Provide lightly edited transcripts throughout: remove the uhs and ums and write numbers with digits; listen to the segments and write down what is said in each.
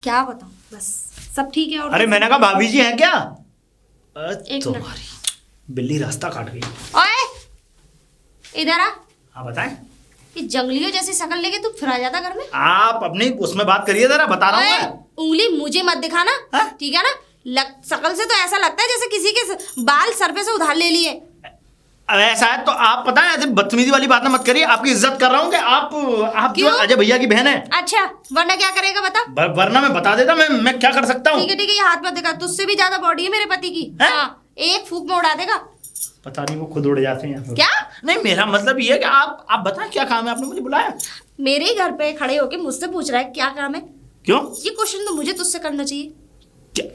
क्या बताऊं, बस सब ठीक है। और अरे मैंने कहा भाभी जी हैं क्या? एक तुम्हारी बिल्ली रास्ता काट गई। ओए इधर आ। हाँ बताएं। ये जंगलियों जैसी शक्ल लेके तू फिर आ जाता घर में। आप अपनी उसमें बात करिए जरा, बता रहा हूँ ओए, मैं। उंगली मुझे मत दिखाना, ठीक है ना? शक्ल से तो ऐसा लगता है जैसे किसी के बाल सर पे से उधार ले लिए। अब ऐसा है तो आप पता है, ऐसे बदतमीजी वाली बात ना मत करिए। आपकी इज्जत कर रहा हूँ कि आप जो अजय भैया की बहन है। अच्छा, वरना क्या करेगा बता? वरना मैं बता देता, मैं क्या कर सकता हूँ। ठीक है, ये हाथ मत दिखा, तुझसे भी ज्यादा बॉडी है मेरे पति की। हाँ, एक फूंक में उड़ा देगा। पता नहीं वो खुद उड़ जाते हैं। क्या? नहीं, मेरा मतलब ये है कि आप बताएं क्या काम है, आपने मुझे बुलाया। मेरे ही घर पे खड़े होके मुझसे पूछ रहा है क्या काम है। क्यों? ये क्वेश्चन तो मुझे तुझसे करना चाहिए।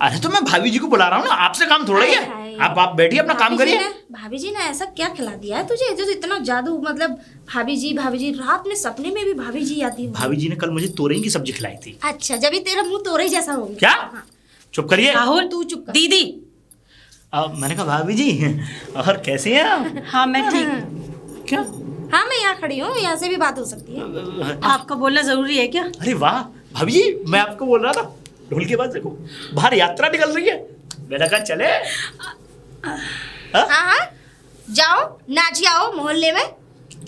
अरे तो मैं भाभी जी को बुला रहा हूँ ना, आपसे काम थोड़ा ही है। आप बैठिए, अपना काम करिए। भाभी जी ने ऐसा क्या खिला दिया है तुझे जो इतना जादू? मतलब भाभी जी रात में सपने में भी भाभी जी आती है। भाभी जी ने कल मुझे तोरई की सब्जी खिलाई थी। अच्छा, जब भी तेरा मुंह तोरई जैसा हो गया। क्या? हाँ। चुप करिए राहुल, तू चुप कर। दीदी। मैंने कहा भाभी जी और कैसे हैं आप? हाँ मैं ठीक। क्या? हाँ, मैं यहाँ खड़ी हूँ, यहाँ से भी बात हो सकती है। आपका बोलना जरूरी है क्या? अरे वाह भाभी जी, मैं आपको बोल रहा था ढोल के बाद देखो बाहर यात्रा निकल रही है। मैंने कहा चले। हाँ, जाओ नाच आओ मोहल्ले में।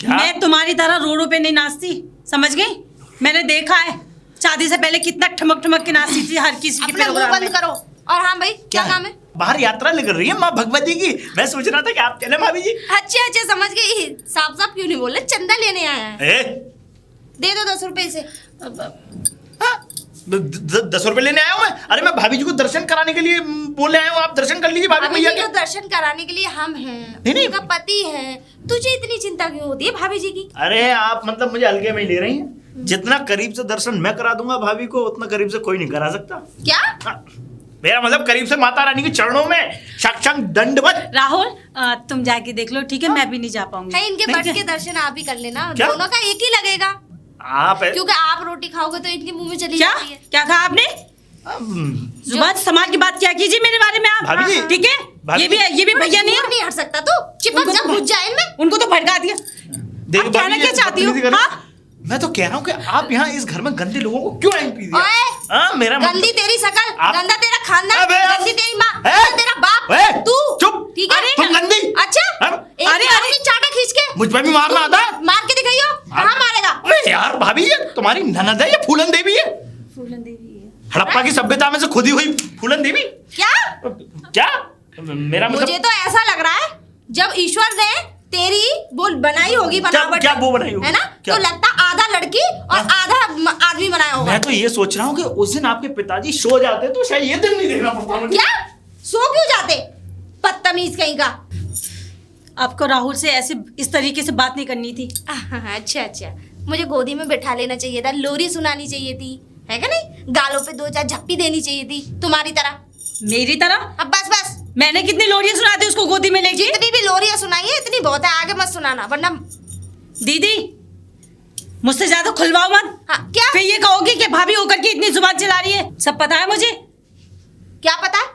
क्या? मैं तुम्हारी तरह रोडों पे नहीं नाचती, समझ गई? मैंने देखा है शादी से पहले कितना ठमक ठमक के नाचती थी हर किसी के अपना मुंह प्रोग्राम बंद में। करो। और हाँ भाई, क्या काम है? बाहर यात्रा निकल रही है माँ भगवती की। मैं सोच रहा था कि आप चले भाभी जी। अच्छा, समझ गई। साफ साफ क्यों नहीं बोले? चंदा लेने आया है। दे दो 10 रुपए से। 10 रुपए लेने आया हूँ मैं। अरे मैं भाभी जी को दर्शन कराने के लिए बोलने आया हूँ, आप दर्शन कर लीजिए भाभी भैया के। दर्शन कराने के लिए हम हैं, नहीं। उनका पति है। तुझे इतनी चिंता क्यों होती है भाभी जी की? अरे आप मतलब मुझे हल्के में ही ले रही हैं। जितना करीब से दर्शन मैं करा दूंगा भाभी को, उतना करीब से कोई नहीं करा सकता। क्या? मेरा मतलब करीब से माता रानी के चरणों में साक्षात दंडवत। राहुल, तुम जाके देख लो, ठीक है? मैं भी नहीं जा पाऊंगी। है, इनके बट के दर्शन आप ही कर लेना। क्या? दोनों का एक ही लगेगा। आप क्योंकि आप रोटी खाओगे तो इनके मुंह में चली क्या जाती है। क्या कहा आपने? जुबान संभाल की बात क्या कीजिए मेरे बारे में आप। भाभी जी, ठीक है? ये भी भैया नहीं है। नहीं हट सकता तू। चिपक जा, घुस जा इनमें। उनको तो भड़का दिया। देखो आप कहना भाभी, क्या चाहती हो? बदतमीजी कर- हाँ? मैं तो कह रहा हूँ कि आप यहाँ इस घर में गंदे लोगों को क्यों एंट्री दिया? ओए, मेरा गंदी तेरी शकल, गंदा तेरा खानदान, अबे, गंदी तेरी माँ, ए, गंदा तेरा बाप, ए, तू चुप। ठीक है? तुम गंदी। अच्छा, एक अरे, मारूंगी चाटा खींच के। मुझ पर भी मारना आता है? मार के दिखाइयो। कहाँ मारेगा? अरे यार भाभी, ये तुम्हारी ननद है या फूलन देवी है? फूलन देवी है। हड़प्पा की सभ्यता में से खुदी हुई फूलन देवी। क्या? क्या मेरा मतलब? मुझे तो ऐसा लग रहा है जब ईश्वर ने तेरी वो बनाई होगी बनावट, क्या वो बनाई होगी? है ना? क्या? तो लगता आधा लड़की और आधा आदमी बनाया होगा। मैं तो ये सोच रहा हूँ कि उस दिन आपके पिताजी सो जाते तो शायद ये दिन नहीं देखना पड़ता मुझे। क्या? सो क्यों जाते? बदतमीज कहीं का। आपको राहुल से ऐसे इस तरीके से बात नहीं करनी थी। अच्छा, मुझे गोदी में बैठा लेना चाहिए था, लोरी सुनानी चाहिए थी, है क्या नहीं? गालों पे 2-4 झप्पी देनी चाहिए थी तुम्हारी तरह। मेरी तरह? अब बस। मैंने कितनी लोरियां सुना दी उसको गोदी में लेके? जितनी भी लोरियां सुनाई है इतनी बहुत है, आगे मत सुनाना वरना। दीदी, मुझसे ज्यादा खुलवाओ मत। हाँ, क्या? फिर ये कहोगी कि भाभी होकर के इतनी जुबान चला रही है। सब पता है मुझे। क्या पता?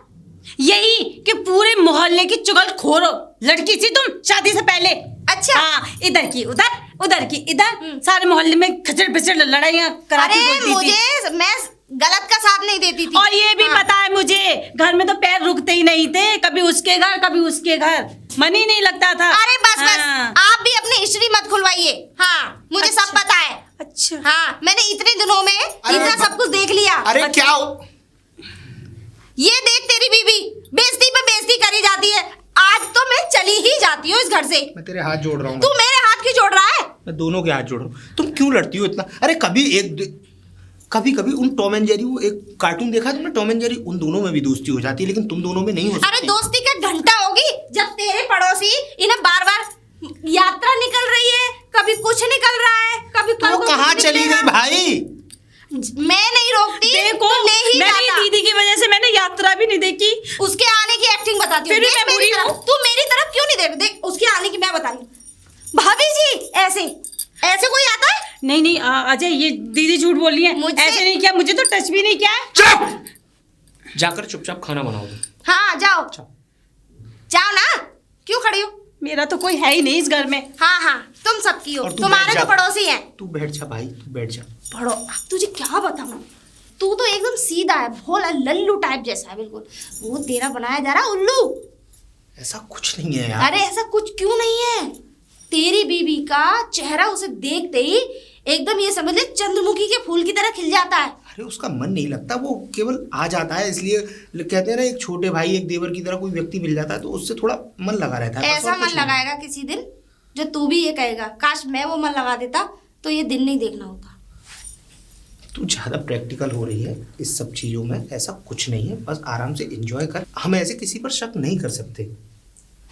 यही कि पूरे मोहल्ले की चुगलखोर लड़की थी तुम शादी से पहले। अच्छा। हाँ, इधर की उधर, उधर की इधर, सारे मोहल्ले में खचड़ पिचड़ लड़ाइयाँ कराती अरे बोलती थी। मुझे, मैं गलत का साथ नहीं देती थी। और ये भी पता है मुझे, घर में तो पैर रुकते ही नहीं थे, कभी उसके घर कभी उसके घर, मन ही नहीं लगता था। अरे बस हाँ। आप भी अपनी हिस्ट्री मत खुलवाइए। हाँ, मुझे सब पता है। अच्छा। हाँ, मैंने इतने दिनों में इतना सब कुछ देख लिया। अरे क्या ये देख तेरी बीवी बेइज्जती पे बेइज्जती करी जाती है। आज तो मैं चली ही जाती हूँ इस घर से। मैं तेरे हाथ जोड़ रहा हूँ। तू मेरे हाथ क्यों जोड़ रहा है? मैं दोनों के हाथ जोड़ रहा हूँ। तुम क्यों लड़ती हो इतना? अरे कभी उन टॉम एंड जेरी, वो एक कार्टून देखा तुमने टॉम एंड जेरी? उन दोनों में भी दोस्ती हो जाती है, लेकिन तुम दोनों में नहीं हो सकती। अरे दोस्ती का घंटा होगी जब तेरे पड़ोसी इन्हें बार बार यात्रा निकल रही है, कभी कुछ निकल रहा है, कभी तो कहाँ चली गई भाई? मैं नहीं रोकती। देखो, तो ले ही मेरी जाता। दीदी की वजह से मैंने यात्रा भी नहीं देखी। उसके आने की एक्टिंग बताती हूँ। फिर भी देख मैं मेरी बुरी तरफ। हूँ। तू मेरी तरफ क्यों नहीं देख उसके आने की मैं बता रही हूँ। भाभी जी ऐसे कोई आता है? नहीं अजय, ये दीदी झूठ बोल रही है। मुझसे- ऐसे नहीं किया, मुझे तो टच भी नहीं किया है। चुप! जाकर चुपचाप खाना बनाओ तुम। हाँ, जाओ ना। क्यों खड़ी हो? मेरा तो कोई है ही नहीं इस घर में। हाँ, तुम सबकी हो। और तू तुम्हारे बैठ तो जा। पड़ोसी हैं। तू बैठ जा भाई, तू बैठ जा। अब तुझे क्या बताऊं? तू तो एकदम सीधा है, भोला लल्लू टाइप जैसा है बिल्कुल। वो तेरा बनाया जा रहा उल्लू। ऐसा कुछ नहीं है यार। अरे ऐसा कुछ क्यों नहीं है? तेरी बीवी का चेहरा उसे देखते ही एकदम ये समझ ले चंद्रमुखी के फूल की तरह खिल जाता है। अरे उसका मन नहीं लगता, वो केवल आ जाता है, इसलिए कहते हैं ना एक छोटे भाई एक देवर की तरह कोई व्यक्ति मिल जाता है तो उससे थोड़ा मन लगा रहता है। ऐसा मन लगाएगा किसी दिन जो तू भी ये कहेगा काश मैं वो मन लगा देता तो ये दिन नहीं देखना होता। तू ज़्यादा प्रैक्टिकल हो रही है इस सब चीज़ों में। ऐसा कुछ नहीं है, बस आराम से एंजॉय कर। हम ऐसे किसी पर शक नहीं कर सकते,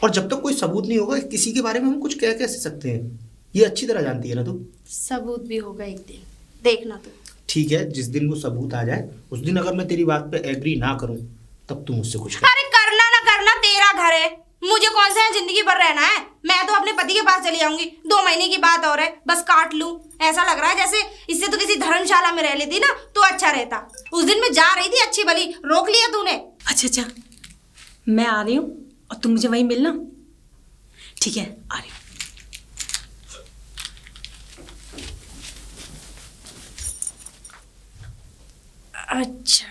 और जब तक कोई सबूत नहीं होगा किसी के बारे में हम कुछ कह कैसे सकते हैं, ये अच्छी तरह जानती है ना तू। सबूत भी होगा एक दिन, देखना तू। ठीक है, जिस दिन वो सबूत आ जाए उस दिन अगर मैं तेरी बात पे एग्री ना करूं तब तू मुझसे कुछ कर। अरे करना ना करना तेरा घर है, मुझे कौन सा जिंदगी भर रहना है। मैं तो अपने पति के पास चली जाऊंगी, 2 महीने की बात और है, बस काट लूं। ऐसा लग रहा है जैसे इससे तो किसी धर्मशाला में रह लेती ना तो अच्छा रहता। उस दिन मैं जा रही थी अच्छी भली, रोक लिया तूने। अच्छा, मैं आ रही हूँ और तुम मुझे वहीं मिलना। ठीक है, आ रही हूँ। अच्छा,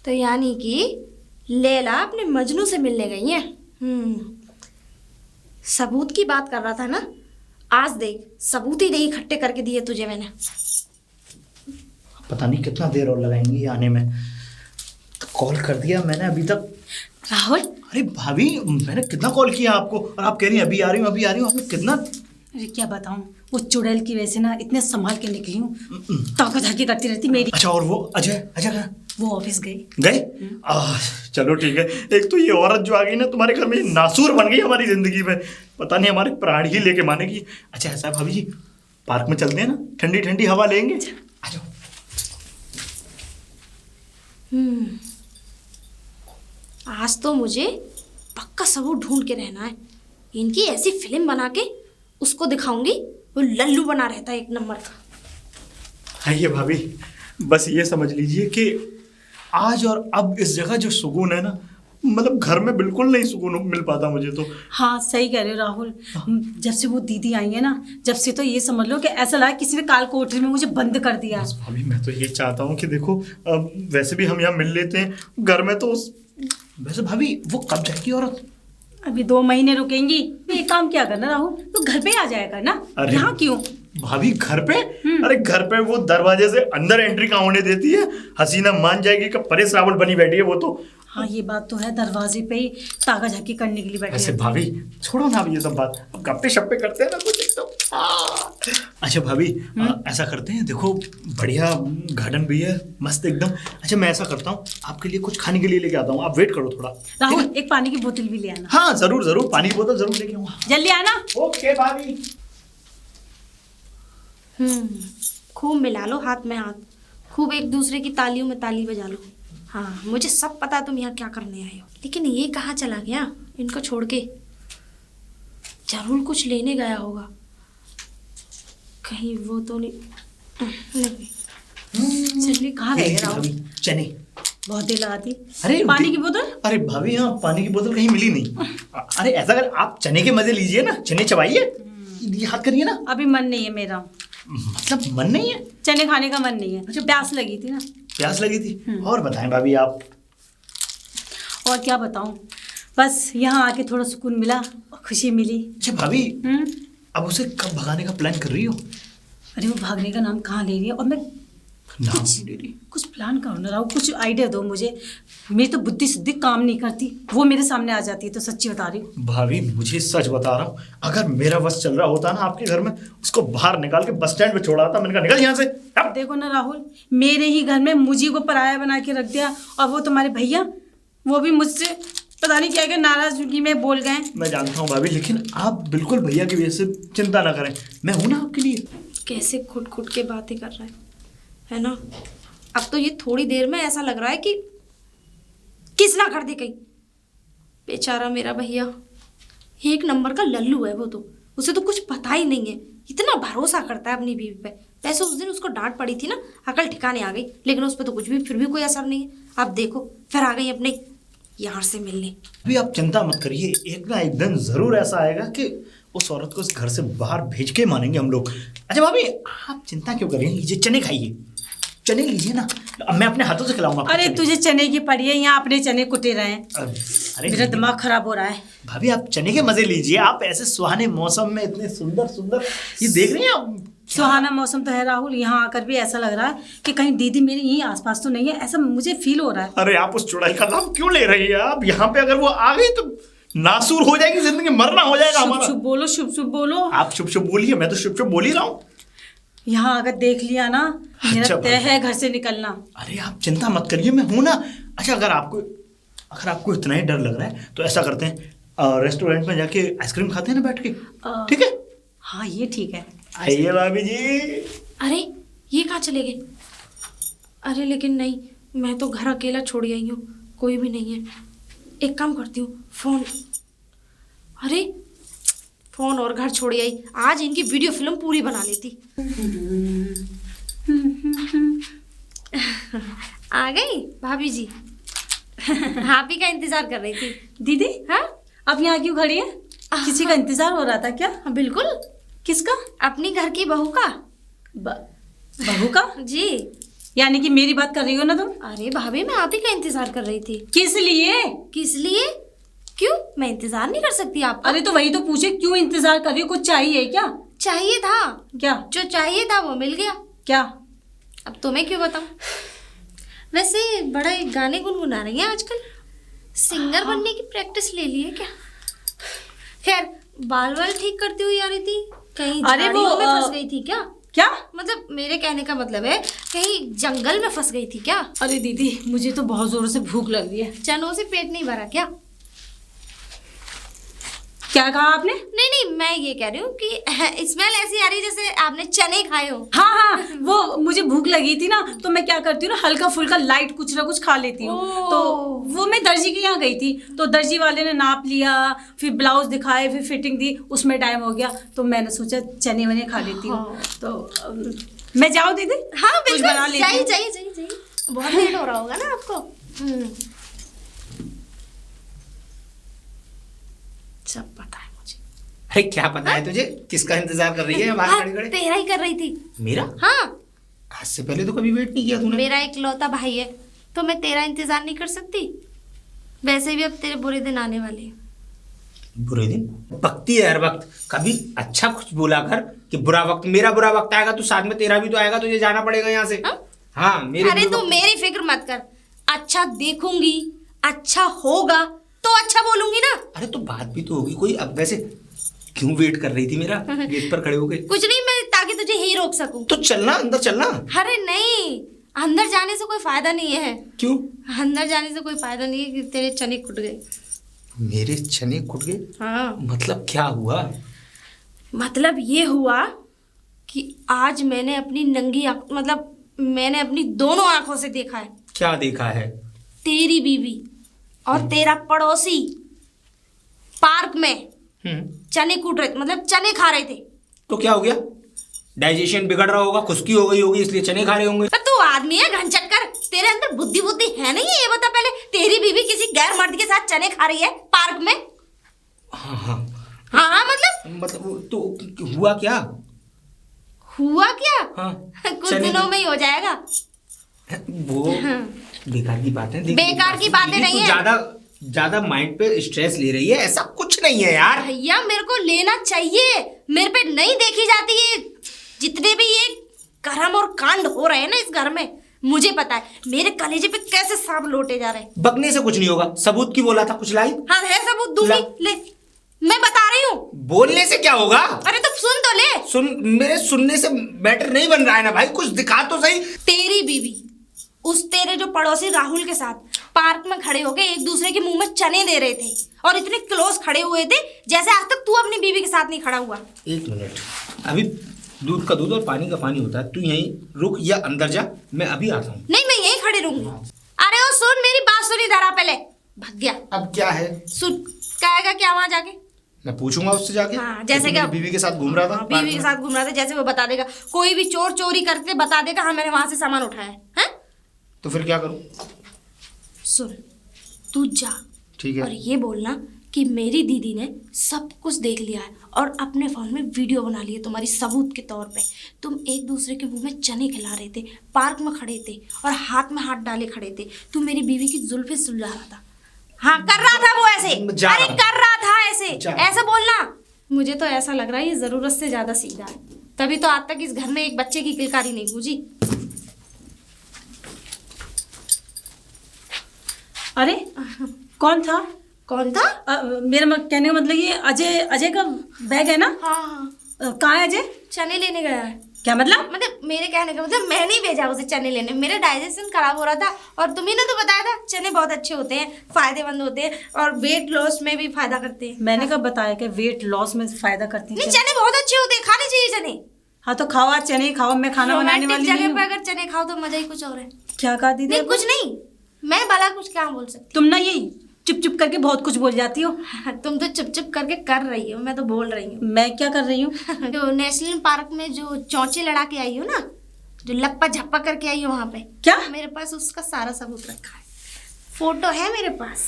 तो यानी कि लैला अपने मजनू से मिलने गई है। सबूत की बात कर रहा था ना, आज देख सबूत ही नहीं इकट्ठे करके दिए तुझे मैंने। पता नहीं कितना देर और लगाएंगी ये आने में। तो कॉल कर दिया मैंने अभी तक। राहुल, अरे भाभी, मैंने कितना कॉल किया आपको और आप कह रही हैं अभी आ रही हूँ अभी आ रही हूँ। आपने कितना। अरे क्या बताऊं, वो चुड़ैल की वजह से ना इतने संभाल के निकली हूँ, ताका झाकी करती रहती मेरी। अच्छा, और वो अजय कहाँ? वो ऑफिस गई। गए? चलो ठीक है। एक तो ये औरत जो आ गई ना तुम्हारे घर में, नासूर बन गई हमारी जिंदगी में। पता नहीं हमारे प्राण ही लेके मानेगी। अच्छा ऐसा है भाभी जी, पार्क में चलते हैं ना, ठंडी ठंडी हवा लेंगे। आ जाओ। आज तो मुझे पक्का सबूत ढूंढ के रहना है। इनकी ऐसी फिल्म बना के उसको दिखाऊंगी, वो लल्लू बना रहता है एक नंबर का। है ये भाभी, बस ये समझ लीजिए कि आज और अब इस जगह जो सुकून है ना, मतलब घर में बिल्कुल नहीं सुकून मिल पाता मुझे तो। हाँ सही कह रहे हो राहुल। जब से वो दीदी आई है ना, जब से तो ये समझ लो कि ऐसा लगा किसी ने काल कोठरी में मुझे बंद कर दिया। बस भाभी, मैं तो ये चाहता हूँ कि देखो, वैसे भी हम यहाँ मिल लेते हैं घर में तो वैसे भाभी वो कब जाएगी औरत? अभी 2 महीने रुकेंगी। एक काम क्या करना राहुल, तो घर पे आ जाएगा ना, यहाँ क्यों? भाभी घर पे? अरे घर पे वो दरवाजे से अंदर एंट्री कहाँ होने देती है? हसीना मान जाएगी कि परेश रावल बनी बैठी है वो तो। हाँ ये बात तो है, दरवाजे पे ही ताका झाकी करने के लिए बैठी ऐसे है। भाभी छोड़ो ना अब ये सब बात, अब गप्पे शप्पे करते हैं ना कुछ एकदम। अच्छा भाभी, ऐसा करते हैं, देखो बढ़िया गार्डन भी है मस्त एकदम। अच्छा मैं ऐसा करता हूँ, आपके लिए कुछ खाने के लिए लेके आता हूँ, आप वेट करो थोड़ा। राहुल एक पानी की बोतल भी ले आना। हाँ जरूर जरूर, पानी की बोतल जरूर लेके आऊँगा। जल्दी आना। ओके भाभी। खूब मिला लो हाथ में हाथ, खूब एक दूसरे की तालियों में ताली बजा लो। हाँ मुझे सब पता तुम यहाँ क्या करने आए हो, लेकिन ये कहाँ चला गया इनको छोड़ के? जरूर कुछ लेने गया होगा, कहीं वो तो नहीं। चलिए कहाँ गए राहुल? चने। बहुत देर लगा दी। अरे पानी की बोतल? अरे भाभी यहाँ पानी की बोतल कहीं मिली नहीं। अरे ऐसा कर, आप चने के मजे लीजिए ना, चने चबाइए, ये हाथ करिए ना। अभी मन नहीं है मेरा। मतलब मन नहीं है? चने खाने का मन नहीं है। अच्छा, प्यास लगी थी ना। प्यास लगी थी? और बताएं भाभी आप। और क्या बताऊं, बस यहाँ आके थोड़ा सुकून मिला और खुशी मिली। अच्छा भाभी, अब उसे कब भगाने का प्लान कर रही हो? अरे वो भागने का नाम कहाँ ले रही है, और मैं नाम ले रही? कुछ प्लान करो ना राहुल, कुछ आइडिया दो मुझे। मेरी तो बुद्धि सिद्धि काम नहीं करती, वो मेरे सामने आ जाती है तो सच्ची बता रही हूँ। भाभी मुझे सच बता रहा हूँ, अगर मेरा बस चल रहा होता ना आपके घर में, उसको बाहर निकाल के बस स्टैंड पे छोड़ा था। मैंने कहा निकल यहाँ से। अब देखो ना राहुल, मेरे ही घर में मुझी को पराया बना के रख दिया, और वो तुम्हारे भैया वो भी मुझसे पता नहीं क्या क्या नाराजगी में बोल गए। मैं जानता हूँ भाभी, लेकिन आप बिल्कुल भैया की वजह से चिंता ना करें, मैं हूं ना आपके लिए। कैसे खुट खुट के बातें कर रहा है ना? अब तो ये थोड़ी देर में ऐसा लग रहा है कि किस ना कर दे कहीं। बेचारा मेरा भैया, एक नंबर का लल्लू है वो तो, उसे तो कुछ पता ही नहीं है, इतना भरोसा करता है अपनी बीवी पे। वैसे उस दिन उसको डांट पड़ी थी ना, अकल ठिकाने आ गई, लेकिन उस पर तो कुछ भी फिर भी कोई असर नहीं है। अब देखो फिर आ गई अपने यार से मिलने। अभी आप चिंता मत करिए, एक ना एक दिन जरूर ऐसा आएगा कि उस औरत को इस घर से बाहर भेज के मानेंगे हम लोग। अच्छा भाभी आप चिंता क्यों कर रही हैं, लीजिए चने खाइए। चने लीजिए ना, अब मैं अपने हाथों से खिलाऊंगा आपको अरे चने। तुझे चने की पड़ी है, यहाँ अपने चने कुटे रहे हैं। अरे मेरा दिमाग खराब हो रहा है। भाभी आप चने के मजे लीजिए, आप ऐसे सुहाने मौसम में इतने सुंदर सुंदर ये देख रही हैं आप। सुहाना मौसम तो है राहुल, यहाँ आकर भी ऐसा लग रहा है कि कहीं दीदी मेरी यहीं आसपास तो नहीं है, ऐसा मुझे फील हो रहा है। अरे आप उस चुड़ैल का नाम क्यों ले रही है आप? यहाँ पे अगर वो आ गई तो नासूर हो जाएगी जिंदगी, मरना हो जाएगा शुभ हमारा। शुभ बोलो, शुभ शुभ बोलो। आप शुभ शुभ बोलिए, मैं तो शुभ शुभ बोल ही रहा हूँ। यहाँ अगर देख लिया ना, मेरा अच्छा तय है घर से निकलना। अरे आप चिंता मत करिए, मैं हूं ना। अच्छा अगर आपको इतना ही डर लग रहा है तो ऐसा करते हैं, रेस्टोरेंट में जाके आइसक्रीम खाते हैं ना बैठ के, ठीक है? हाँ ये ठीक है। आइए भाभी जी। अरे ये कहाँ चले गए? अरे लेकिन नहीं, मैं तो घर अकेला छोड़ आई हूँ, कोई भी नहीं है। एक काम करती हूँ, फोन, अरे फोन और घर छोड़ आई, आज इनकी वीडियो फिल्म पूरी बना लेती। आ गई भाभी जी। आप ही का इंतजार कर रही थी। दीदी हाँ अब यहाँ क्यों खड़ी है? किसी का इंतजार हो रहा था क्या? हाँ, बिल्कुल, किसका? अपनी घर की बहू का। बहू का? जी। यानी कि मेरी बात कर रही हो ना तुम? अरे भाभी मैं आप ही का इंतजार कर रही थी। किस लिए? किस लिए? क्यों, मैं इंतजार नहीं कर सकती आपका? अरे तो वही तो पूछे, क्यों इंतजार कर रही हो? कुछ चाहिए क्या? चाहिए था, क्या? जो चाहिए था वो मिल गया। क्या? अब तुम्हें क्यों बताऊं? वैसे बड़ा एक गाने गुनगुना रही हैं आजकल, सिंगर बनने की प्रैक्टिस ले ली है क्या? खैर, बाल वाल ठीक करती हुई आ रही थी, कहीं अरे वो, झाड़ियों में फंस गई थी क्या? क्या? मतलब मेरे कहने का मतलब है, कहीं जंगल में फंस गई थी क्या? अरे दीदी मुझे तो बहुत जोर से भूख लग रही है। चनों से पेट नहीं भरा क्या? क्या कहा आपने? नहीं नहीं, मैं ये कह रही हूँ कि स्मेल ऐसी आ रही है जैसे आपने चने खाए हो। हाँ हाँ, वो मुझे भूख लगी थी ना, तो मैं क्या करती हूँ ना, हल्का फुल्का लाइट कुछ ना कुछ खा लेती हूँ। ओह। तो वो मैं दर्जी के यहाँ गई थी, तो दर्जी वाले ने नाप लिया, फिर ब्लाउज दिखाए, फिर फिटिंग दी, उसमें टाइम हो गया, तो मैंने सोचा चने वने खा लेती हूँ। हाँ। तो मैं जाऊँ दीदी? हाँ कुछ बना बिल्कुल, लेती जाइए हूँ। जाइए जाइए जाइए, बहुत लेट हो रहा होगा ना आपको। सब पता है मुझे। अरे क्या पता है तुझे किसका इंतजार कर रही है बाहर हाँ, खड़ी खड़ी? तेरा ही कर रही थी। मेरा? हाँ, आज से पहले तो कभी वेट नहीं किया तूने। मेरा एक लौता भाई है, तो मैं तेरा इंतजार नहीं कर सकती? वैसे भी अब तेरे बुरे दिन आने वाले हैं। बुरे दिन बकती है हर वक्त, कभी अच्छा कुछ बोला कर कि बुरा वक्त, मेरा बुरा वक्त आएगा तो साथ में तेरा भी तो आएगा, तुझे जाना पड़ेगा यहाँ से। हाँ? हाँ मेरे अरे बुरे तू वक्त- मेरी फिक्र मत कर, अच्छा देखूंगी, अच्छा होगा तो अच्छा बोलूंगी ना। अरे तो बात भी तो होगी कोई। अब वैसे क्यों वेट कर रही थी मेरा गेट पर खड़े होके? कुछ नहीं, मैं ताकि तुझे ही रोक सकूं। तो चलना, अंदर चलना। अरे नहीं, अंदर जाने से कोई फायदा नहीं है। क्यों? अंदर जाने से कोई फायदा नहीं है कि तेरे चने कुट गए। मेरे चने कुट गए? हाँ, मतलब क्या हुआ? मतलब ये हुआ कि आज मैंने अपनी नंगी मतलब मैंने अपनी दोनों आंखों से देखा है, क्या देखा है? तेरी बीवी और तेरा पड़ोसी पार्क में चने कूट रहे, मतलब चने खा रहे थे। तो क्या हो गया? डाइजेशन बिगड़ रहा होगा, खुश्की हो गई होगी इसलिए चने खा रहे होंगे। तो तू आदमी है घन चक्कर, तेरे अंदर बुद्धि बुद्धि है नहीं है? ये बता पहले, तेरी बीवी किसी गैर मर्द के साथ चने खा रही है पार्क में? हाँ हाँ हाँ मतलब तो हुआ क्या? हुआ क्या? हाँ कुछ चने- दिनों में ही हो जाएगा। वो बेकार की बातें बेकार की बातें नहीं है। ज्यादा माइंड पे स्ट्रेस ले रही है, ऐसा कुछ नहीं है यार। भैया मेरे को लेना चाहिए, मेरे पे नहीं देखी जाती है। जितने भी ये कर्म और कांड हो रहे हैं ना इस घर में, मुझे पता है मेरे कलेजे पे कैसे सांप लोटे जा रहे हैं। बकने से कुछ नहीं होगा, सबूत की बोला था, कुछ लाई? हाँ है सबूत, दूंगी, ले मैं बता रही हूँ। बोलने से क्या होगा? अरे तो सुन तो ले। सुन, मेरे सुनने से मैटर नहीं बन रहा है ना भाई, कुछ दिखा तो सही। तेरी बीवी उस तेरे जो पड़ोसी राहुल के साथ पार्क में खड़े होके एक दूसरे के मुंह में चने दे रहे थे, और इतने क्लोज खड़े हुए थे जैसे आज तक तू अपनी बीवी के साथ नहीं खड़ा हुआ। एक मिनट, अभी दूध का दूध और पानी का पानी होता है, तू यहीं रुक या अंदर जा, मैं अभी आता हूँ। नहीं, मैं यहीं खड़ी रहूंगी। अरे ओ सुन, मेरी बात सुनी धरा पहले, भग गया। अब क्या है? सुन, कहेगा क्या वहां जाके? मैं पूछूंगा उससे जाके। हाँ, जैसे कि क्या? मेरी बीवी के साथ घूम रहा था, हाँ, बीवी के साथ घूम रहा था, जैसे वो बता देगा। कोई भी चोर चोरी करते बता देगा हाँ मैंने वहां से सामान उठाया है। तो फिर क्या करूं? सुन, तू जा ठीक और है। ये बोलना कि मेरी दीदी ने सब कुछ देख लिया है और अपने फ़ोन में वीडियो बना ली है तुम्हारी सबूत के तौर पे। तुम एक दूसरे के मुंह में चने खिला रहे थे, पार्क में खड़े थे और हाथ में हाथ डाले खड़े थे। तुम मेरी बीवी की जुल्फे सुलझा रहा था। हाँ, कर रहा था वो ऐसे। अरे कर रहा था ऐसे, ऐसे बोलना। मुझे तो ऐसा लग रहा है ये ज़रूरत से ज़्यादा सीधा है, तभी तो आज तक इस घर में एक बच्चे की किलकारी नहीं गूंजी। अरे कौन था? कौन था? मेरा कहने का मतलब ये अजय का बैग है ना? हाँ। कहाँ है अजय? चने लेने गया है। क्या मतलब? मेरे कहने का मतलब मैं नहीं भेजा उसे चने लेने, मेरा डाइजेशन खराब हो रहा था और तुम्ही ने तो बताया था चने बहुत अच्छे होते हैं, फायदेमंद होते हैं और वेट लॉस में भी फायदा करते हैं। मैंने कब बताया कि वेट लॉस में फायदा करते हैं? नहीं, चने बहुत अच्छे होते हैं, खाने चाहिए चने। हाँ तो खाओ, आज चने खाओ, मैं खाना बनाने वाली जगह हूँ। पे अगर चने खाओ तो मजा ही कुछ और है। क्या कहा दीदी? नहीं कुछ नहीं, मैं भला कुछ क्या बोल सकती तुम ना ये चुप चुप करके बहुत कुछ बोल जाती हो। हूँ। तुम तो चुप चुप करके कर रही हो, मैं तो बोल रही हूँ। मैं क्या कर रही हूँ? जो नेशनल पार्क में जो चौंचे लड़ा के आई हो ना, जो लप्पा झप्पा करके आई हो वहां पे, क्या? मेरे पास उसका सारा सबूत रखा है, फोटो है मेरे पास।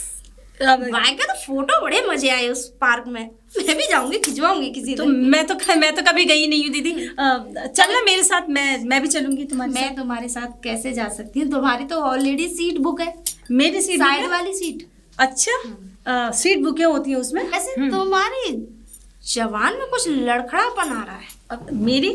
भाई का तो फोटो बड़े मजे आए उस पार्क में, मैं भी जाऊंगी, खिंचवाऊंगी किसी तो दिन। मैं तो कभी गई नहीं हूँ दीदी। चल ना मेरे साथ, मैं भी चलूंगी तुम्हारे मैं तुम्हारे साथ कैसे जा सकती हूँ? तुम्हारी तो ऑलरेडी सीट बुक है, साथ। मेरी सीट साइड वाली सीट। अच्छा, सीट बुकें होती है उसमें? वैसे तुम्हारी जवान में कुछ लड़खड़ापन आ रहा है। मेरी?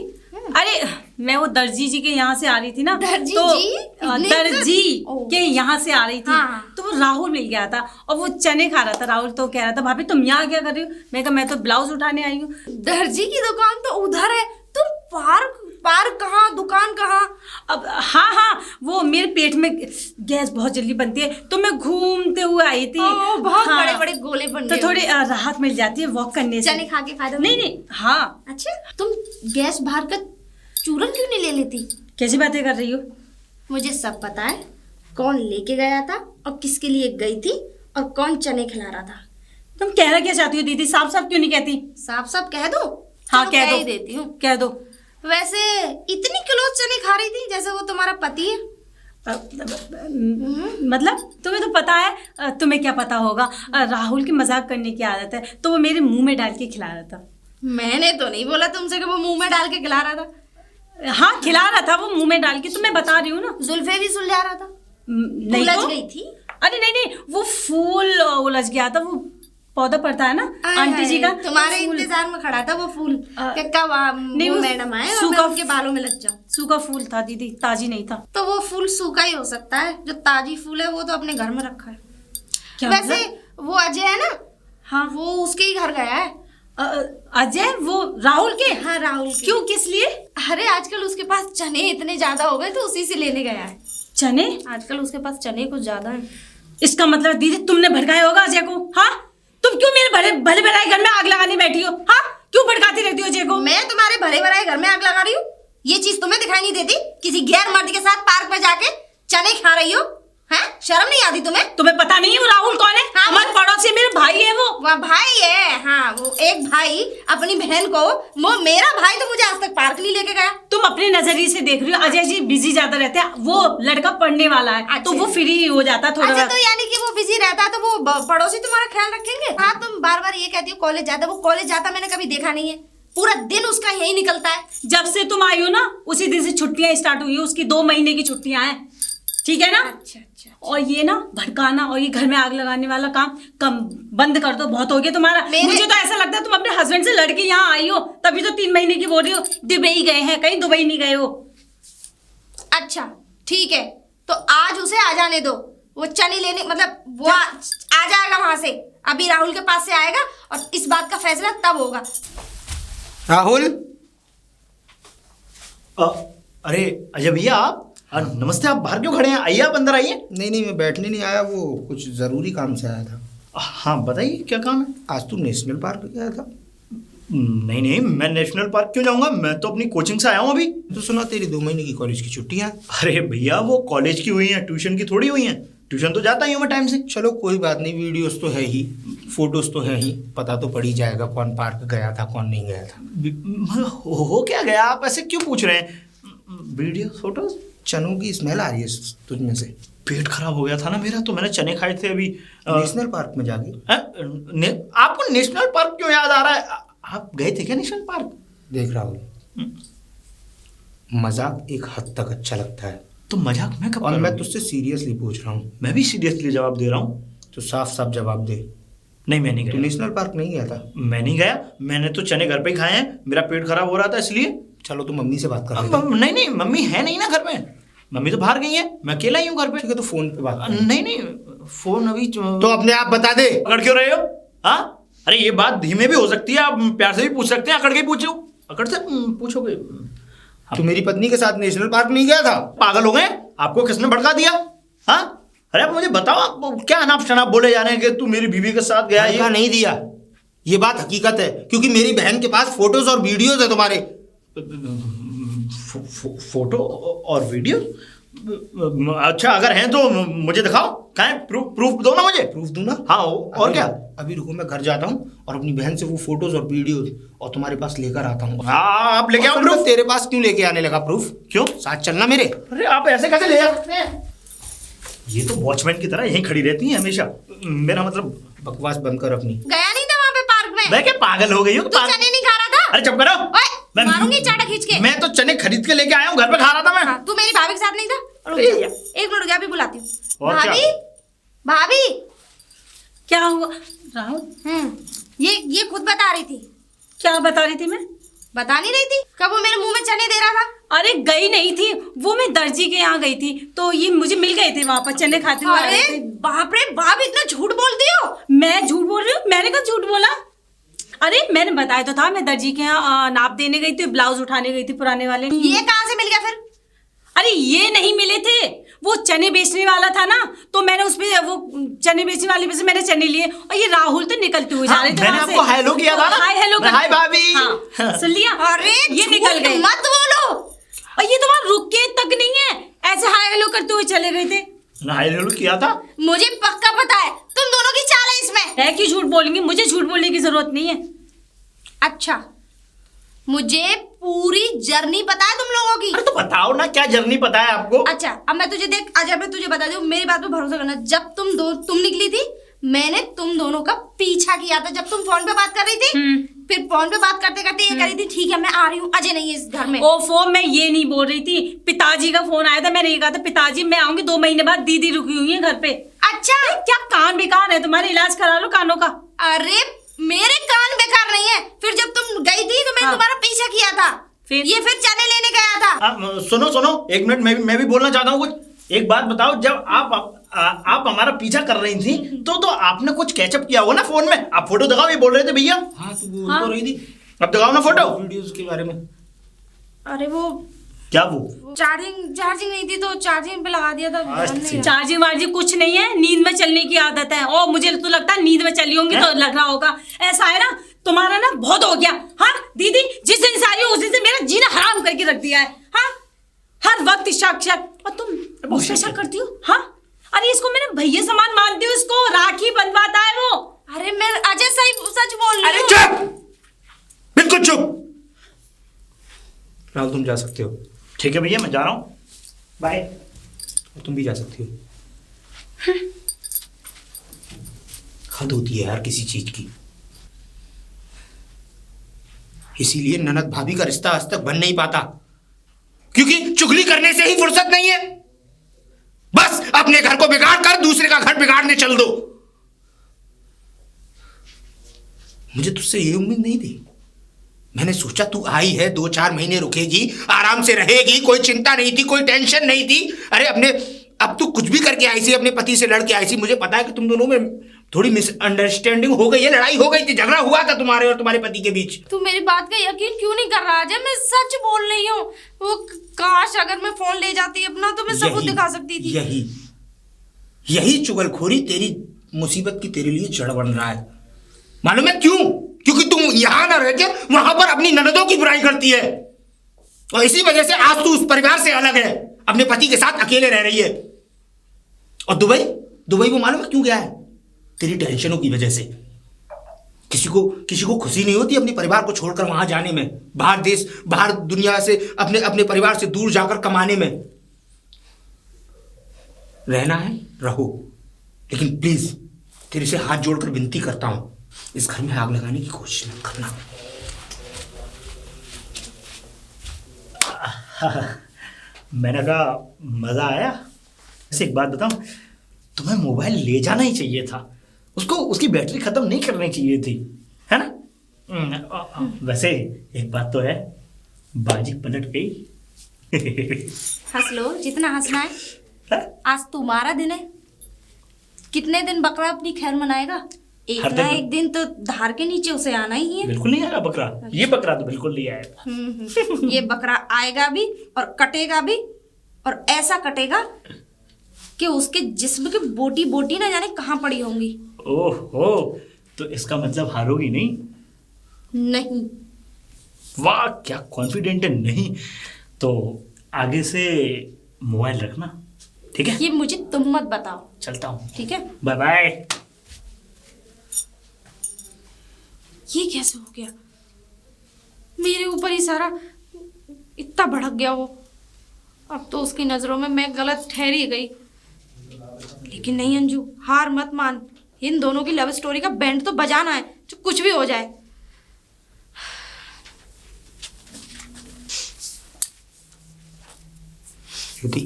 अरे मैं वो दर्जी जी के यहाँ से आ रही थी ना, दर्जी तो जी? दर्जी ओह। के यहाँ से आ रही थी। हाँ। तो वो राहुल मिल गया था और वो चने खा रहा था। राहुल तो कह रहा था भाभी तुम यहाँ क्या कर रही हो? मैं कहा मैं तो ब्लाउज उठाने आई हूँ। दर्जी की दुकान तो उधर है, तुम पार्क कहाँ, दुकान कहाँ? अब हाँ, वो मेरे पेट में गैस बहुत जल्दी बनती है तो मैं घूमते हुए आई थी। बहुत बड़े बड़े गोले बन तो गए। थोड़ी राहत मिल जाती है वॉक करने से। चने खा के फायदा नहीं, हाँ। अच्छा, तुम गैस बाहर का चूरन क्यों नहीं ले लेती? कैसी बातें कर रही हो? मुझे सब पता है, कौन लेके गया था और किसके लिए गई थी और कौन चने खिला रहा था। तुम कहना क्या चाहती हो दीदी? साफ साफ क्यों नहीं कहती? साफ साफ कह दो। हाँ चलो, कह दो। ही देती हूँ। कह दो। वैसे इतनी किलो चने खा रही थी जैसे वो तुम्हारा पति है। मतलब तुम्हें तो पता है, तुम्हें क्या पता होगा? राहुल की मजाक करने की आदत है तो वो मेरे मुंह में डाल के खिला रहा था। मैंने तो नहीं बोला तुमसे कि वो मुंह में डाल के खिला रहा था। हाँ खिला रहा था वो मुंह में डाल के, तो मैं बता रही हूँ ना। जुल्फे भी सुलझा रहा था। नहीं उलझ तो गई थी। अरे नहीं, वो फूल उलझ गया था। वो पौधा पड़ता है ना आंटी जी का, तुम्हारे फूल। इंतजार में खड़ा था वो फूल कि कब नहीं, वो वो मैडम आए और सूखा मैं उनके बालों में लग जाऊं। सूखा फूल था दीदी, ताजी नहीं था। तो वो फूल सूखा ही हो सकता है, जो ताजी फूल है वो तो अपने घर में रखा है। क्या वैसे मतलब? वो अजय है ना, हाँ वो उसके ही घर गया है। अजय? वो राहुल के? हाँ राहुल के। क्यों, किस लिए? अरे आजकल उसके पास चने इतने ज्यादा हो गए तो उसी से लेने गया है। चने? आजकल उसके पास चने कुछ ज्यादा है। इसका मतलब दीदी तुमने भड़काया होगा अजय को। हाँ तुम क्यों मेरे भले भराए घर में आग लगाने बैठी हो? हाँ क्यों भड़काती रहती हो अजय को? मैं तुम्हारे भले भराए घर में आग लगा रही हूँ? ये चीज तुम्हें दिखाई नहीं देती? किसी गैर मर्द के साथ पार्क में जाके चने खा रही हो? हैं? शर्म नहीं आती तुम्हें? तुम्हें पता नहीं है वो राहुल कौन है? हाँ, हमारे पड़ोसी मेरे भाई है वो। वह भाई है। हाँ, वो एक भाई अपनी बहन को, वो मेरा भाई तो मुझे आज तक पार्क नहीं लेके गया। तुम अपने नजरिए से देख रही हो। अजय जी बिजी ज्यादा रहते हैं, वो लड़का पढ़ने वाला है। अच्छा। तो वो फ्री हो जाता है थोड़ा। अच्छा, तो यानी कि वो बिजी रहता है तो वो पड़ोसी तुम्हारा ख्याल रखेंगे? हाँ, तुम बार बार ये कहती हो कॉलेज जाता, वो कॉलेज जाता मैंने कभी देखा नहीं है। पूरा दिन उसका यही निकलता है। जब से तुम आई हो ना उसी दिन से छुट्टियां स्टार्ट हुई। उसकी 2 महीने की छुट्टियां हैं, ठीक है ना? अच्छा। और ये ना भड़काना और ये घर में आग लगाने वाला काम कम बंद कर दो, बहुत हो गया तुम्हारा। मुझे तो ऐसा लगता है तुम अपने हस्बैंड से लड़के यहाँ आई हो, तभी तो 3 महीने की बोल रही हो। दुबई गए हैं, कहीं दुबई नहीं गए हो। अच्छा ठीक है, तो आज उसे आ जाने दो। वो चने लेने, मतलब वो आ जाएगा वहां से, अभी राहुल के पास से आएगा और इस बात का फैसला तब होगा। राहुल, अरे अजय भैया आप नमस्ते। आप बाहर क्यों खड़े हैं? आइए, आप अंदर आइए। नहीं मैं बैठने नहीं आया, वो कुछ ज़रूरी काम से आया था। हाँ बताइए, क्या काम है? आज तू नेशनल पार्क गया था? नहीं, मैं नेशनल पार्क क्यों जाऊंगा? मैं तो अपनी कोचिंग से आया हूँ अभी। तो सुना तेरी 2 महीने की कॉलेज की छुट्टियां। अरे भैया वो कॉलेज की हुई हैं, ट्यूशन की थोड़ी हुई हैं। ट्यूशन तो जाता ही हूँ मैं टाइम से। चलो कोई बात नहीं, वीडियोस तो है ही, फोटोज तो है ही, पता तो पड़ ही जाएगा कौन पार्क गया था कौन नहीं गया था। हो क्या गया? आप ऐसे क्यों पूछ रहे हैं? Video photos? चनों की स्मेल आ रही है तुझ में से। पेट खराब हो गया था ना मेरा, तो मैंने चने खाए थे अभी। नेशनल पार्क में जाके। आपको नेशनल पार्क क्यों याद आ रहा है? आप गए थे क्या नेशनल पार्क? देख राहुल, मजाक एक हद तक अच्छा लगता है, तो मजाक मैं कब और कर मैं रहा हूँ? तुझसे सीरियसली पूछ रहा हूँ। मैं भी सीरियसली जवाब दे रहा हूँ। तो साफ साफ जवाब दे। नहीं, मैं नहीं तू गया। नेशनल पार्क नहीं गया था? मैं नहीं गया, मैंने तो चने घर पे ही खाए हैं, मेरा पेट खराब हो रहा था इसलिए। चलो तू मम्मी से बात कर लेते हैं। नहीं नहीं, मम्मी है नहीं ना घर में, मम्मी तो बाहर गई है, मैं अकेला ही हूँ घर पे। ठीक है, तो फोन पे बात कर। नहीं नहीं, फोन अभी तो अपने आप बता दे। अकड़ क्यों रहे हो? हाँ, अरे ये बात धीमे भी हो सकती है, आप प्यार से भी पूछ सकते हैं, अकड़ के पूछो, अकड़ से पूछोगे। तू मेरी पत्नी के साथ नेशनल पार्क नहीं गया था? पागल हो गए? आपको किसने भड़का दिया? हाँ, अरे आप मुझे बताओ, आप क्या अनाप शनाप बोले जा रहे हैं कि तू मेरी बीवी के साथ गया? भड़का नहीं दिया, ये बात हकीकत है, क्योंकि मेरी बहन के पास फोटोज और वीडियोज है तुम्हारे। फोटो और वीडियो? अच्छा, अगर हैं तो मुझे दिखाओ, कहाँ है? प्रूफ दो ना मुझे। प्रूफ दूं ना? हाँ, और क्या? अभी रुको, मैं घर जाता हूँ और अपनी बहन से वो फोटोज और वीडियोज और तुम्हारे पास लेकर आता हूँ। हाँ, आप लेके आओ प्रूफ। प्रूफ। तेरे पास क्यों लेके आने लगा प्रूफ? क्यों? साथ चलना मेरे। अरे आप ऐसे कैसे ले जा सकते हैं? ये तो वॉचमैन की तरह यहीं खड़ी रहती है हमेशा। मेरा मतलब, बकवास बंद कर अपनी। गया नहीं था वहाँ पे पार्क में? मैं क्या पागल हो गई हूँ? तू चने नहीं खा रहा था? अरे चुप करो। ओए, मारूंगी चाटा खींच के। मैं तो चने खरीद के लेके आया हूँ, घर पे खा रहा था मैं। हाँ, तू मेरी भाभी के साथ नहीं था? अरे यार। एक मिनट, क्या भी बुलाती हूँ। और क्या? भाभी, भाभी। क्या हुआ राहुल? ये खुद बता रही थी। क्या बता रही थी मैं? बता नहीं रही थी कब वो मेरे मुंह में चने दे रहा था? अरे गई नहीं थी, वो मैं दर्जी के यहाँ गई थी, तो ये मुझे मिल गए थे वहां पर, चने खाते हुए आ रहे अरे थे। बाप रे बाप, इतना झूठ बोलती हो? मैं झूठ बोल रही हूँ? मैंने कहा झूठ बोला? अरे मैंने बताया तो था, मैं दर्जी के यहाँ नाप देने गई थी, ब्लाउज उठाने गई थी पुराने वाले। ये कहाँ से मिल गया फिर? अरे ये नहीं मिले थे, वो चने बेचने वाला था ना, तो मैंने उसपे वो चने बेचने वाले में से मैंने चने लिए, और ये राहुल तो निकलते हुए जा रहे थे। मैंने वहाँ से। आपको हेलो किया था ना? हाय हेलो कर- हाय भाभी। हाँ, सुन लिया? अरे ये निकल गए। मत बोलो। और ये तो वहाँ रुक के तक नहीं है, ऐसे हाय हेलो करते हुए चले गए थे। हाय हेलो किया था? मुझे पक्का पता है, तुम दोनों की चाल है इसमें। है कि झूठ बोलेंगे? मुझे झूठ बोलने की जरूरत नहीं है। अच्छा, मुझे पूरी जर्नी पता है तुम लोगों की। अरे तो बताओ ना, क्या जर्नी पता है आपको? अच्छा, अब मैं तुझे देख, आज मैं तुझे बता दूं, मेरी बात पे भरोसा करना। जब तुम निकली थी, मैंने तुम दोनों का पीछा किया था। जब तुम फोन पे बात कर रही थी, फिर फोन पे बात करते करते ये करी थी, ठीक है मैं आ रही हूँ, अजय नहीं है इस घर में। ओफो, मैं ये नहीं बोल रही थी, पिताजी का फोन आया था, मैंने ये कहा था पिताजी मैं आऊंगी 2 महीने बाद, दीदी रुकी हुई है घर पे। अच्छा, क्या कान बेकार है तुम्हारे? इलाज करा लो कानों का। अरे मेरे कान बेकार नहीं है। फिर जब तुम गई थी तो मैंने तुम्हारा पीछा किया था, फिर चने लेने गया था। सुनो एक मिनट, मैं भी बोलना चाहता हूँ कुछ। एक बात बताओ, जब आप हमारा पीछा कर रही थी तो आपने कुछ कैचअप किया होगा ना फोन में? आप फोटो दिखाओ, ये बोल रहे थे भैया। हाँ, तू बोल तो रही थी। अब दिखाओ ना फोटो, वीडियोस के बारे में। अरे वो क्या वो चार्जिंग नहीं थी, तो चार्जिंग पे लगा दिया था। ध्यान नहीं रहा। चार्जिंग वार्जिंग कुछ नहीं है, नींद में चलने की आदत है। और मुझे तो लगता है नींद में चली होंगी तो लग रहा होगा। ऐसा है ना, तुम्हारा ना बहुत हो गया। हाँ दीदी, जिस दिन से आई हो उस दिन से मेरा जीना हराम करके रख दिया है। हाँ, हर वक्त शक शक, और तुम मुझसे शक करती हो? हाँ, अरे इसको मैंने भैया समान मानती हूँ, इसको राखी बंधवाता है वो। अरे मैं अजय सच बोल रही हूँ। चुप, बिल्कुल चुप। राहुल तुम जा सकते हो। ठीक है भैया, मैं जा रहा हूँ, बाय। तुम भी जा सकती हो। हद होती है यार किसी चीज की। इसीलिए ननद भाभी का रिश्ता आज तक बन नहीं पाता, क्योंकि चुगली करने से ही फुर्सत नहीं है। बस अपने घर को बिगाड़ कर दूसरे का घर बिगाड़ने चल दो। मुझे तुझसे ये उम्मीद नहीं थी। मैंने सोचा तू आई है, 2-4 महीने रुकेगी, आराम से रहेगी, कोई चिंता नहीं थी, कोई टेंशन नहीं थी। अरे अब तू कुछ भी करके आई थी, अपने पति से लड़ के आई थी। मुझे पता है कि तुम दोनों में थोड़ी मिसअंडरस्टैंडिंग हो गई है, लड़ाई हो गई थी, झगड़ा हुआ था तुम्हारे और तुम्हारे पति के बीच। तू मेरी बात का यकीन क्यों नहीं कर रहा अजय? मैं सच बोल रही हूँ। वो काश अगर मैं फोन ले जाती अपना, तो मैं सबूत दिखा सकती थी। यही चुगलखोरी तेरी मुसीबत की तेरे लिए जड़ बन रहा है। मालूम है क्यों? क्योंकि तुम यहां ना रह के वहां पर अपनी ननदों की बुराई करती है, और इसी वजह से आज तू उस परिवार से अलग है, अपने पति के साथ अकेले रह रही है। और दुबई वो मालूम है क्यों गया है? तेरी टेंशनों की वजह से। किसी को खुशी नहीं होती अपने परिवार को छोड़कर वहां जाने में, बाहर दुनिया से अपने परिवार से दूर जाकर कमाने में। रहना है रहो, लेकिन प्लीज तेरे से हाथ जोड़कर विनती करता हूँ, इस घर में आग लगाने की कोशिश मत करना। मैंने कहा मजा आया। ऐसे एक बात बताऊं, तुम्हें मोबाइल ले जाना ही चाहिए था, उसको उसकी बैटरी खत्म नहीं करनी चाहिए थी, है ना? वैसे एक बात तो है, बाजी पलट गई। हंस लो जितना हंसना है। हाँ? आज तुम्हारा दिन है। कितने दिन बकरा अपनी खैर मनाएगा? एक हर ना दिन। एक दिन तो धार के नीचे उसे आना ही है। बिल्कुल नहीं आएगा बकरा, ये बकरा तो बिल्कुल नहीं आएगा। ये बकरा आएगा भी और कटेगा भी, और ऐसा कटेगा कि उसके जिस्म की बोटी बोटी ना जाने कहाँ पड़ी होंगी। ओहो, तो इसका मतलब हारोगी नहीं? नहीं। वाह क्या कॉन्फिडेंट है। नहीं तो आगे से मोबाइल रखना, ठीक है? ये मुझे तुम मत बताओ, चलता हूँ, ठीक है? Bye bye. ये कैसे हो गया? मेरे ऊपर ही सारा इतना भड़क गया वो। अब तो उसकी नजरों में मैं गलत ठहरी गई। लेकिन नहीं अंजू, हार मत मान। इन दोनों की लव स्टोरी का बैंड तो बजाना है, जो कुछ भी हो जाए। युति,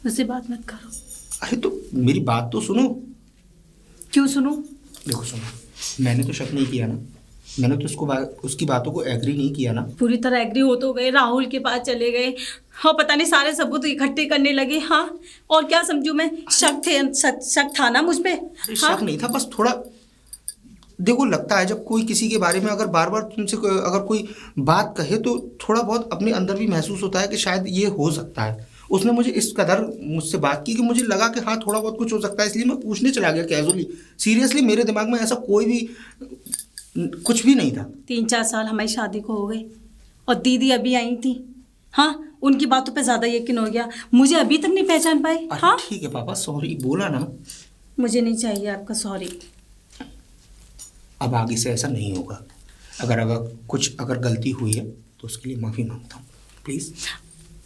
मुझसे बात मत करो। अरे तो मेरी बात तो सुनो। क्यों सुनो? देखो सुनो, मैंने तो शक नहीं किया ना, मैंने तो उसकी बातों को एग्री नहीं किया ना। पूरी तरह एग्री हो तो गए, राहुल के पास चले गए, हाँ पता नहीं सारे सबूत इकट्ठे करने लगे। हाँ और क्या समझू मैं? शक था ना मुझ पे? अरे हाँ? शक नहीं था, बस थोड़ा देखो लगता है जब कोई किसी के बारे में अगर बार बार तुमसे अगर कोई बात कहे तो थोड़ा बहुत अपने अंदर भी महसूस होता है कि शायद ये हो सकता है। उसने मुझे इस कदर मुझसे बात की कि मुझे लगा कि हाँ थोड़ा बहुत कुछ हो सकता है, इसलिए मैं पूछने चला गया कैजुअली। सीरियसली मेरे दिमाग में ऐसा कोई भी कुछ भी नहीं था। 3-4 साल हमारी शादी को हो गए और दीदी अभी आई थी। हाँ उनकी बातों पे ज़्यादा यकीन हो गया, मुझे अभी तक नहीं पहचान पाए। अरे हाँ ठीक है पापा, सॉरी बोला ना। मुझे नहीं चाहिए आपका सॉरी। अब आगे से ऐसा नहीं होगा। अगर गलती हुई है तो उसके लिए माफ़ी मांगता हूँ, प्लीज़।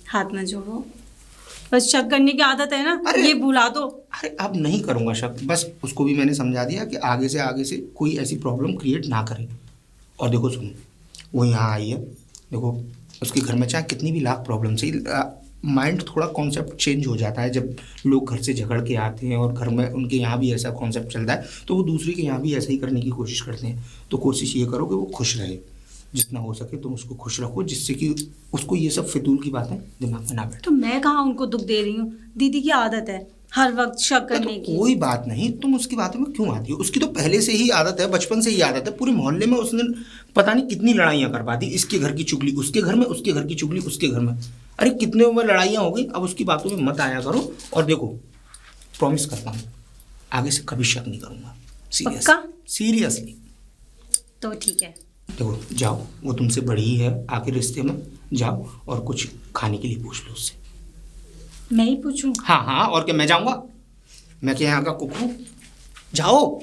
हाथ न जोड़ो, बस शक करने की आदत है ना, अरे! ये भुला दो। अरे अब नहीं करूँगा शक, बस उसको भी मैंने समझा दिया कि आगे से कोई ऐसी प्रॉब्लम क्रिएट ना करे। और देखो सुनो, वो यहाँ आई है, देखो उसके घर में चाहे कितनी भी लाख प्रॉब्लम से माइंड थोड़ा कॉन्सेप्ट चेंज हो जाता है जब लोग घर से झगड़ के आते हैं और घर में उनके यहाँ भी ऐसा कॉन्सेप्ट चलता है तो वो दूसरे के यहाँ भी ऐसा ही करने की कोशिश करते हैं। तो कोशिश ये करो कि वो खुश रहे, जितना हो सके तुम उसको खुश रखो, जिससे कि उसको ये सब फितूल की बातें दिमाग में ना बैठे। तो मैं कहाँ उनको दुख दे रही हूँ, दीदी की आदत है हर वक्त शक करने तो की। कोई बात नहीं, तुम उसकी बातों में क्यों आती हो? उसकी तो पहले से ही आदत है, बचपन से ही आदत है। पूरे मोहल्ले में उसने पता नहीं कितनी लड़ाइयाँ करवा दी, इसके घर की चुगली उसके घर में, उसके घर की चुगली उसके घर में। अरे कितने उम्र लड़ाइयाँ हो गई। अब उसकी बातों में मत आया करो। और देखो प्रॉमिस करता हूँ आगे से कभी शक नहीं करूँगा। पक्का? सीरियसली। तो ठीक है, देखो जाओ, वो तुमसे बड़ी ही है आखिर रिश्ते में, जाओ और कुछ खाने के लिए पूछ लो उससे। मैं ही पूछूं? हाँ हाँ, और क्या मैं जाऊँगा? मैं क्या यहाँ का कुक हूँ? जाओ।